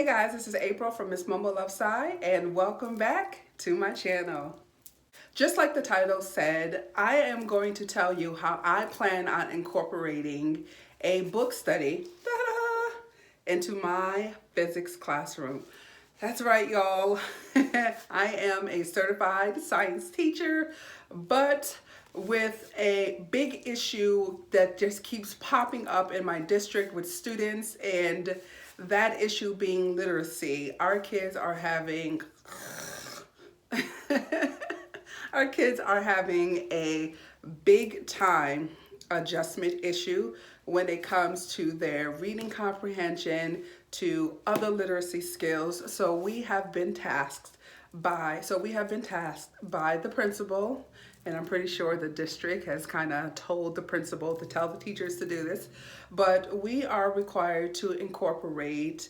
Hey guys, this is April from Miss Momo Love Sci, and welcome back to my channel. Just like the title said, I am going to tell you how I plan on incorporating a book study into my physics classroom. That's right, y'all. I am a certified science teacher, but with a big issue that just keeps popping up in my district with students, and that issue being literacy. Our kids are having our kids are having a big time adjustment issue when it comes to their reading comprehension, to other literacy skills. So we have been tasked by the principal, and I'm pretty sure the district has kind of told the principal to tell the teachers to do this, but we are required to incorporate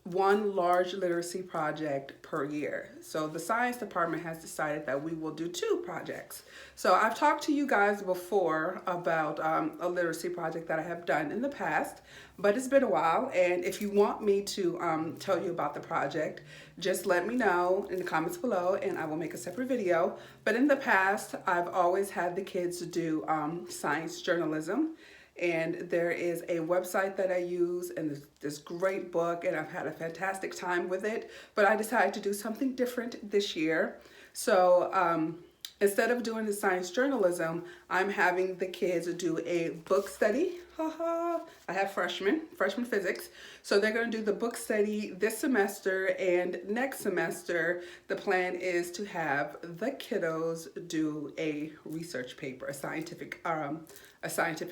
one large literacy project per year. So the science department has decided that we will do two projects. So I've talked to you guys before about a literacy project that I have done in the past, but it's been a while. And if you want me to tell you about the project, just let me know in the comments below and I will make a separate video. But in the past, I've always had the kids do science journalism. And there is a website that I use and this great book, and I've had a fantastic time with it. But I decided to do something different this year. So instead of doing the science journalism, I'm having the kids do a book study. I have freshman physics. So they're going to do the book study this semester, and next semester, the plan is to have the kiddos do a research paper, a scientific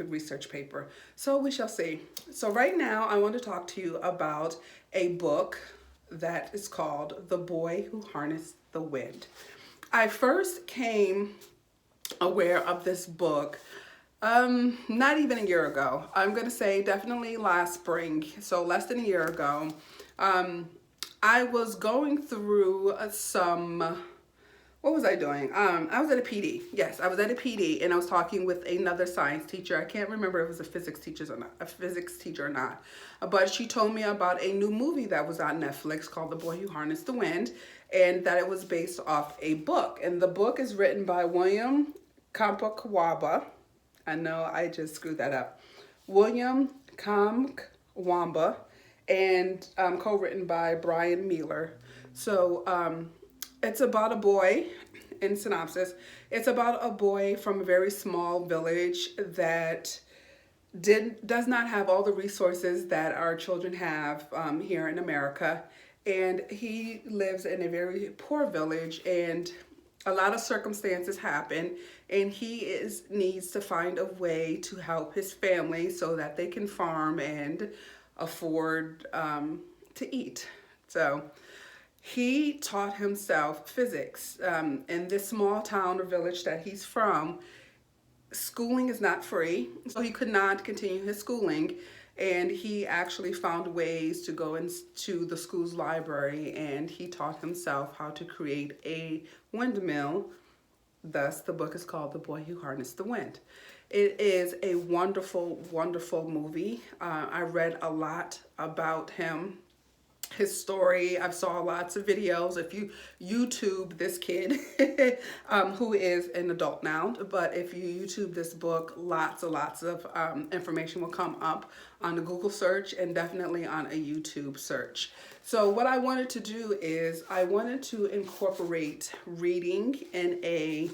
research paper. So we shall see. So right now, I want to talk to you about a book that is called The Boy Who Harnessed the Wind. I first came aware of this book not even a year ago. I'm going to say definitely last spring, so less than a year ago. I was going through what was I doing? I was at a PD. Yes, I was at a PD, and I was talking with another science teacher. I can't remember if it was a physics teacher or not. But she told me about a new movie that was on Netflix called The Boy Who Harnessed the Wind, and that it was based off a book. And the book is written by William Kamkwamba. I know I just screwed that up. William Kamkwamba, and co-written by Brian Mealer. So it's about a boy, in Synopsis, it's about a boy from a very small village that does not have all the resources that our children have here in America. And he lives in a very poor village, and a lot of circumstances happen, and he needs to find a way to help his family so that they can farm and afford to eat. So he taught himself physics. In this small town or village that he's from, schooling is not free, so he could not continue his schooling. And he actually found ways to go into the school's library, and he taught himself how to create a windmill. Thus, the book is called The Boy Who Harnessed the Wind. It is a wonderful, wonderful movie. I read a lot about him, his story. I've saw lots of videos. If you YouTube this kid, who is an adult now, but if you YouTube this book, lots of information will come up on a Google search and definitely on a YouTube search. So what I wanted to do is I wanted to incorporate reading in a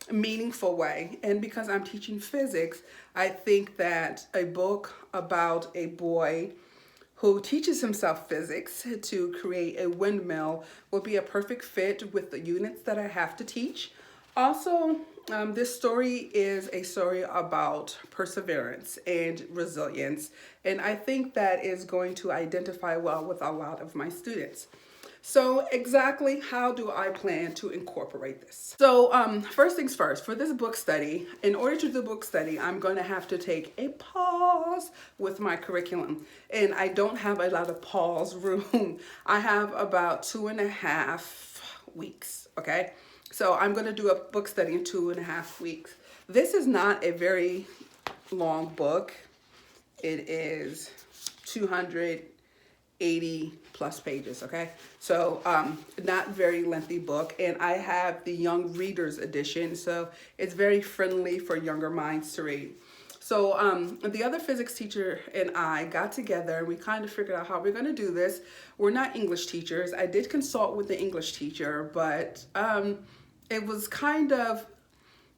meaningful way. And because I'm teaching physics, I think that a book about a boy who teaches himself physics to create a windmill will be a perfect fit with the units that I have to teach. Also, this story is a story about perseverance and resilience, and I think that is going to identify well with a lot of my students. So exactly how do I plan to incorporate this? So first things first, for this book study, in order to do the book study, I'm going to have to take a pause with my curriculum. And I don't have a lot of pause room. I have about 2.5 weeks, okay? So I'm going to do a book study in 2.5 weeks. This is not a very long book. It is 200 80 plus pages, okay? So not very lengthy book. And I have the young readers edition, so it's very friendly for younger minds to read. So the other physics teacher and I got together and we kind of figured out how we're going to do this. We're not English teachers. I did consult with the English teacher, but it was kind of,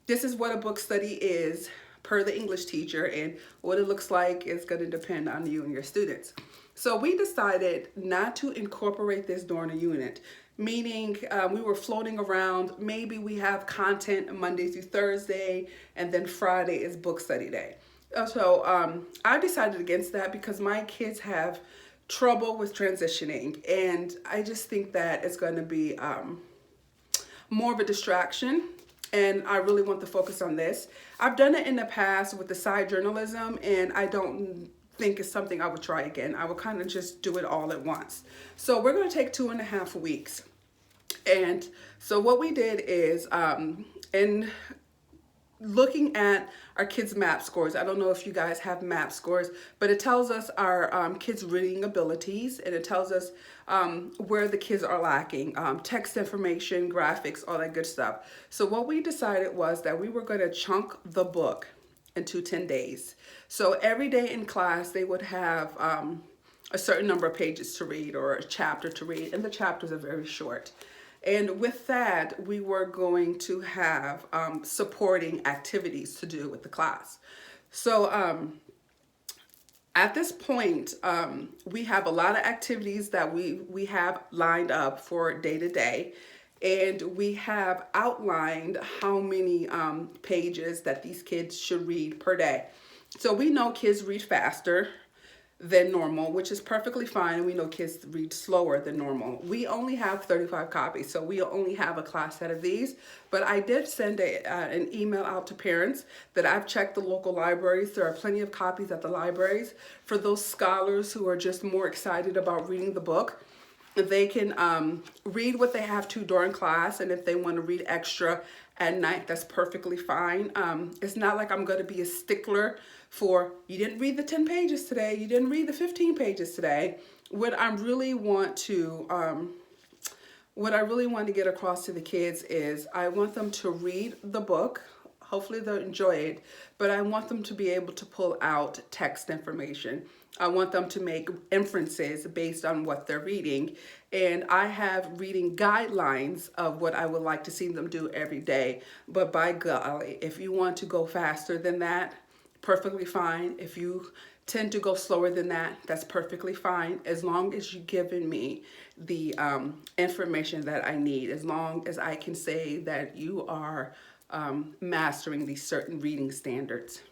this is what a book study is per the English teacher, and what it looks like is going to depend on you and your students. So we decided not to incorporate this during a unit, meaning we were floating around. Maybe we have content Monday through Thursday, and then Friday is book study day. So I decided against that because my kids have trouble with transitioning, and I just think that it's going to be more of a distraction, and I really want to focus on this. I've done it in the past with the side journalism, and I don't think it's something I would try again. I would kind of just do it all at once. So we're going to take 2.5 weeks. And so what we did is, in looking at our kids' MAP scores, I don't know if you guys have MAP scores, but it tells us our kids' reading abilities, and it tells us where the kids are lacking, text information, graphics, all that good stuff. So what we decided was that we were going to chunk the book into 10 days. So every day in class, they would have a certain number of pages to read or a chapter to read, and the chapters are very short. And with that, we were going to have supporting activities to do with the class. So at this point, we have a lot of activities that we have lined up for day to day. And we have outlined how many pages that these kids should read per day. So we know kids read faster than normal, which is perfectly fine. And we know kids read slower than normal. We only have 35 copies, so we only have a class set of these. But I did send an email out to parents that I've checked the local libraries. There are plenty of copies at the libraries. For those scholars who are just more excited about reading the book, they can read what they have to during class, and if they want to read extra at night, that's perfectly fine. It's not like I'm going to be a stickler for, you didn't read the 10 pages today, you didn't read the 15 pages today. What I really want to get across to the kids is I want them to read the book. Hopefully they'll enjoy it, but I want them to be able to pull out text information. I want them to make inferences based on what they're reading. And I have reading guidelines of what I would like to see them do every day. But by golly, if you want to go faster than that, perfectly fine. If you tend to go slower than that, that's perfectly fine. As long as you've given me the information that I need, as long as I can say that you are mastering these certain reading standards.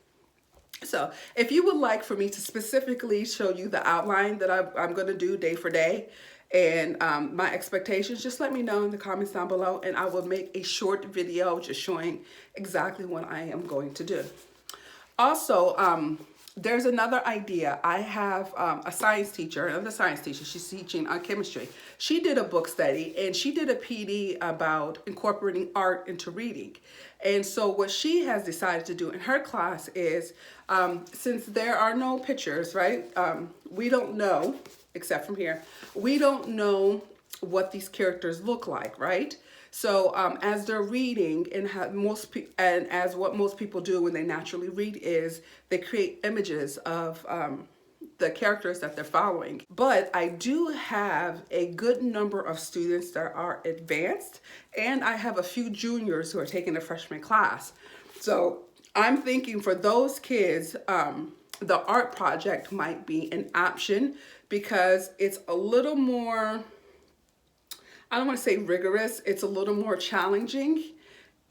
So if you would like for me to specifically show you the outline that I'm going to do day for day and my expectations, just let me know in the comments down below, and I will make a short video just showing exactly what I am going to do. Also, there's another idea. I have another science teacher, she's teaching chemistry. She did a book study and she did a PD about incorporating art into reading. And so what she has decided to do in her class is, since there are no pictures, right? We don't know, except from here, we don't know what these characters look like, right? So as they're reading, and as what most people do when they naturally read is they create images of the characters that they're following. But I do have a good number of students that are advanced, and I have a few juniors who are taking a freshman class. So I'm thinking for those kids, the art project might be an option because it's a little more, I don't want to say rigorous, it's a little more challenging.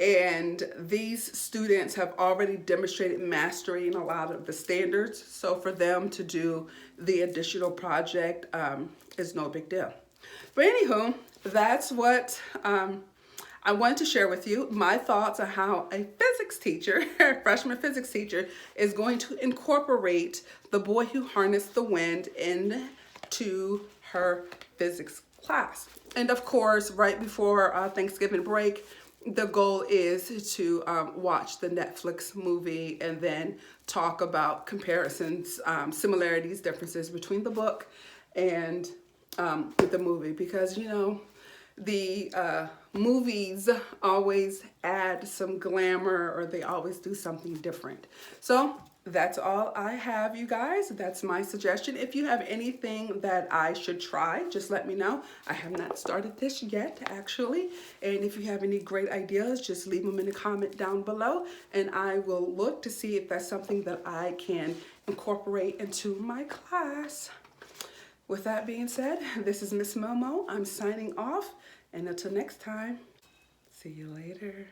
And these students have already demonstrated mastery in a lot of the standards. So for them to do the additional project is no big deal. But anywho, that's what I wanted to share with you. My thoughts on how a physics teacher, freshman physics teacher, is going to incorporate The Boy Who Harnessed the Wind into her physics class. And of course, right before Thanksgiving break, the goal is to watch the Netflix movie and then talk about comparisons, similarities, differences between the book and with the movie, because the movies always add some glamour, or they always do something different. So that's all I have, you guys. That's my suggestion. If you have anything that I should try, just let me know. I have not started this yet, actually. And if you have any great ideas, just leave them in the comment down below, and I will look to see if that's something that I can incorporate into my class. With that being said, this is Miss Momo. I'm signing off, and until next time, see you later.